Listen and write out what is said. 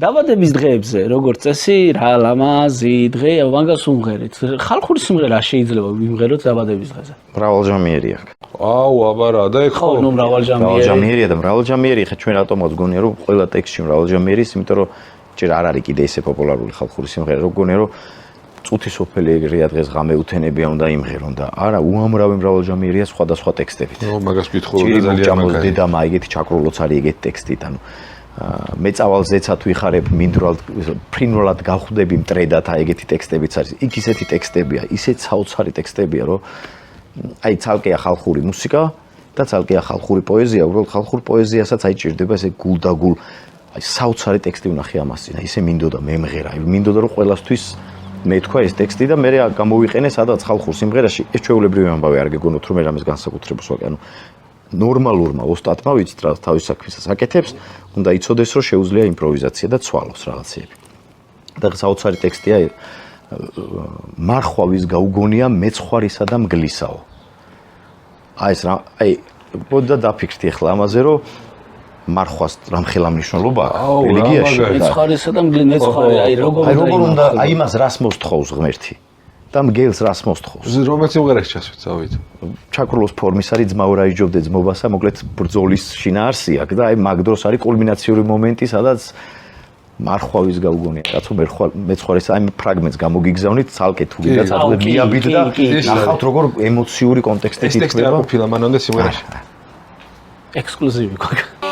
დაბადების დღეებზე, როგორც წესი, რა ლამაზი დღე, მაგას უმღერეთ. ხალხური სიმღერა შეიძლება ვიმღეროთ დაბადების დღეზე. მრავალჟამიერი აქვს. აუ, აბა რა და ეხო. ხო, ნუ მრავალჟამიერია და მრავალჟამიერი ხა ჩვენ რატომ გგონია რომ ყველა ტექსტში მრავალჟამიერი ის, იმიტომ რომ ჯერ არ არის კიდე ისე პოპულარული ხალხური სიმღერა, რომ გგონია რომ წუთი სოფელი ეგრეა დღეს ღამე უთენებია უნდა იმღერონ და არა, უამრავი მრავალჟამიერია სხვადასხვა ტექსტებით. ნუ მაგას გითხულობ და ძალიან მაგარი. დედამა ეგეთი ჩაკრულოც არის ეგეთი ტექსტით, ანუ მეწავალ ზეცად ვიხარებ, მინდვრალ ფრინველად გავხვდები მტრედად, ეგეთი ტექსტებიც არის. იქ ისეთი ტექსტებია, ისეთ საოცარი ტექსტებია, რომ აი ცალკეა ხალხური მუსიკა და ცალკეა ხალხური პოეზია, უბრალოდ ხალხურ პოეზიასაც აი ჭირდება ესე გულდაგულ, აი საოცარი ტექსტი ვნახე ამას წინ. ისე მინდოდა მემღერა, მინდოდა რომ ყველასთვის მე თქვა ეს ტექსტი და მე გამოვიყენე სადაც ხალხურ სიმღერაში. ეს ჩვეულებრივი ამბავი არ გეგონოთ რომ მე რამეს განსაკუთრებას ვაკე, ანუ ნორმალურმა ოსტატმა ვიცით რა თავის საქმესაც აკეთებს, უნდა იცოდეს რომ შეუძლია იმპროვიზაცია და ცვალოს რაღაცეები. და საოცარი ტექსტია მარხვალის გაუგონია მეცხვარისა და მგლისაო. აი ეს რა, აი ბოდა დაფიქრდი ახლა ამაზე რომ მარხვას რამხელა მნიშვნელობა აქვს რელიგიაში. მეცხვარისა და მეცხვარი, აი როგორ უნდა აი იმას რას მოსთხოვს ღმერთი და მგელს რას მოსთხოვს. რომელ სიმღერაში ჩასვით წავით? ჩაკრულოს ფორმის არის ძმა რა იჯობდე ძმობასა, მოკლედ ბრძოლის შინაარსი აქვს და აი მაგ დროს არის კულმინაციური მომენტი, სადაც მარხვალის გაუგონია. კაცო მეცხვარის აი ფრაგმენტს გამოგიგზავნით, ცალკე თუ გინდა ცალკე მიაბიდ და ნახავთ როგორ ემოციური კონტექსტი იქნება. ეს ტექსტი არ ყოფილა მანამდე სიმღერაში. ექსკლუზივი გვაქვს.